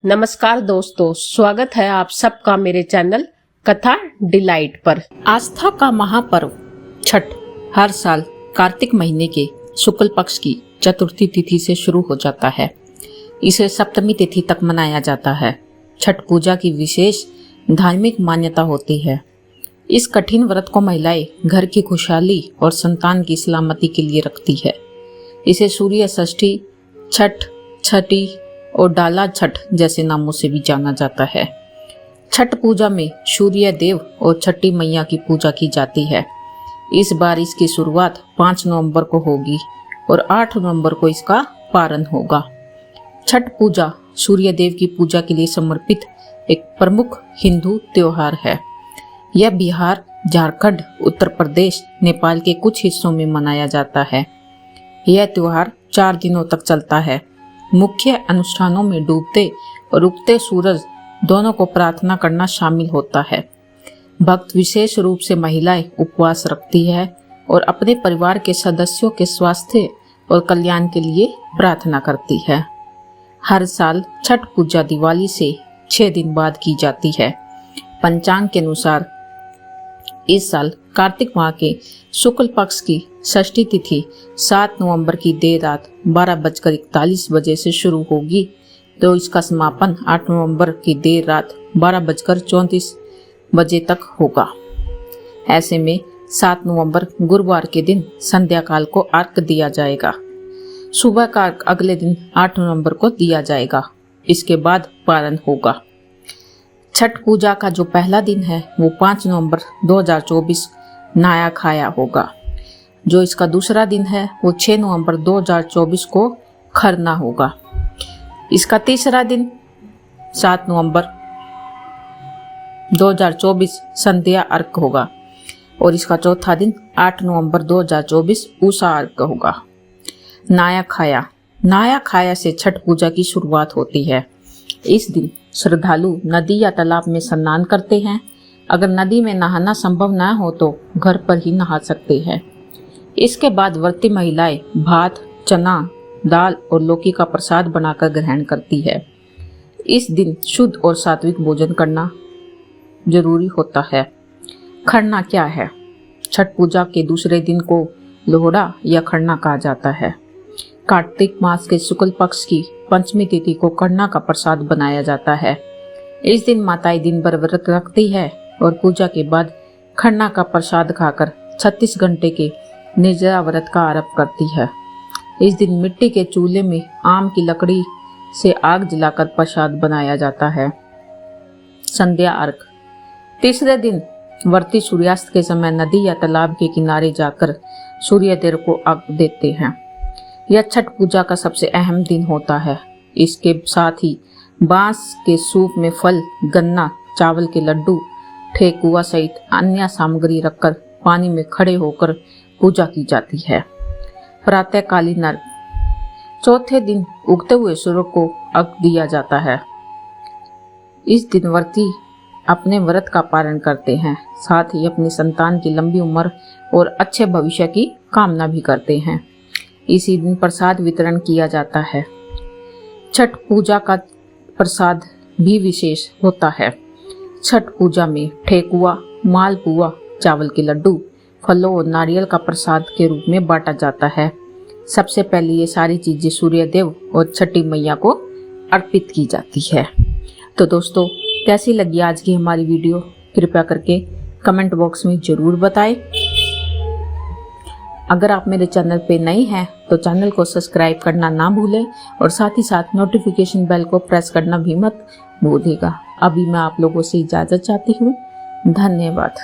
नमस्कार दोस्तों, स्वागत है आप सबका मेरे चैनल कथा डिलाइट पर। आस्था का महापर्व छठ हर साल कार्तिक महीने के शुक्ल पक्ष की चतुर्थी तिथि से शुरू हो जाता है। इसे सप्तमी तिथि तक मनाया जाता है। छठ पूजा की विशेष धार्मिक मान्यता होती है। इस कठिन व्रत को महिलाएं घर की खुशहाली और संतान की सलामती के लिए रखती है। इसे सूर्य षष्ठी, छठ, छठी और डाला छठ जैसे नामों से भी जाना जाता है। छठ पूजा में सूर्य देव और छठी मैया की पूजा की जाती है। इस बार इसकी शुरुआत 5 नवंबर को होगी और 8 नवंबर को इसका पारण होगा। छठ पूजा सूर्य देव की पूजा के लिए समर्पित एक प्रमुख हिंदू त्योहार है। यह बिहार, झारखंड, उत्तर प्रदेश, नेपाल के कुछ हिस्सों में मनाया जाता है। यह त्योहार 4 दिनों तक चलता है। मुख्य अनुष्ठानों में डूबते और उगते सूरज दोनों को प्रार्थना करना शामिल होता है। भक्त विशेष रूप से महिलाएं उपवास रखती है और अपने परिवार के सदस्यों के स्वास्थ्य और कल्याण के लिए प्रार्थना करती है। हर साल छठ पूजा दिवाली से 6 दिन बाद की जाती है। पंचांग के अनुसार इस साल कार्तिक माह के शुक्ल पक्ष की षष्ठी तिथि 7 नवंबर की देर रात 12:41 बजे से शुरू होगी, तो इसका समापन 8 नवंबर की देर रात 12:34 बजे तक होगा। ऐसे में 7 नवंबर गुरुवार के दिन संध्या काल को अर्घ दिया जाएगा। सुबह का अर्घ अगले दिन 8 नवंबर को दिया जाएगा। इसके बाद पारण होगा। छठ पूजा का जो पहला दिन है वो 5 नवंबर 2024 नया खाया होगा। जो इसका दूसरा दिन है वो 6 नवंबर 2024 को खरना होगा। इसका तीसरा दिन 7 नवंबर 2024 संध्या अर्घ होगा और इसका चौथा दिन 8 नवंबर 2024 उषा अर्घ होगा। नया खाया से छठ पूजा की शुरुआत होती है। इस दिन श्रद्धालु नदी या तालाब में स्नान करते हैं। अगर नदी में नहाना संभव न हो तो घर पर ही नहा सकते हैं। इसके बाद व्रती महिलाएं भात, चना, दाल और लौकी का प्रसाद बनाकर ग्रहण करती है। इस दिन शुद्ध और सात्विक भोजन करना जरूरी होता है। खरना क्या है? छठ पूजा के दूसरे दिन को लोहड़ा या खरना कहा जाता है। कार्तिक मास के शुक्ल पक्ष की पंचमी तिथि को खरना का प्रसाद बनाया जाता है। इस दिन माताएं दिन भर व्रत रखती है और पूजा के बाद खरना का प्रसाद खाकर 36 घंटे के निर्जला व्रत का आरंभ करती है। इस दिन मिट्टी के चूल्हे में आम की लकड़ी से आग जलाकर प्रसाद बनाया जाता है। संध्या अर्घ। तीसरे दिन व्रती सूर्यास्त के समय नदी या तालाब के किनारे जाकर सूर्यदेव को अर्घ देते हैं। यह छठ पूजा का सबसे अहम दिन होता है। इसके साथ ही बांस के सूप में फल, गन्ना, चावल के लड्डू, ठेकुआ सहित अन्य सामग्री रखकर पानी में खड़े होकर पूजा की जाती है। प्रातःकालीन अर्घ। चौथे दिन उगते हुए सूर्य को अर्घ दिया जाता है। इस दिन व्रती अपने व्रत का पारण करते हैं, साथ ही अपनी संतान की लंबी उम्र और अच्छे भविष्य की कामना भी करते हैं। इसी दिन प्रसाद वितरण किया जाता है। छठ पूजा का प्रसाद भी विशेष होता है। छठ पूजा में ठेकुआ, मालपुआ, चावल के लड्डू, फलों और नारियल का प्रसाद के रूप में बांटा जाता है। सबसे पहले ये सारी चीजें सूर्य देव और छठी मैया को अर्पित की जाती है। तो दोस्तों, कैसी लगी आज की हमारी वीडियो? कृपया करके कमेंट बॉक्स में जरूर बताएं। अगर आप मेरे चैनल पे नए हैं तो चैनल को सब्सक्राइब करना ना भूलें और साथ ही साथ नोटिफिकेशन बेल को प्रेस करना भी मत भूलिएगा। अभी मैं आप लोगों से इजाज़त चाहती हूँ। धन्यवाद।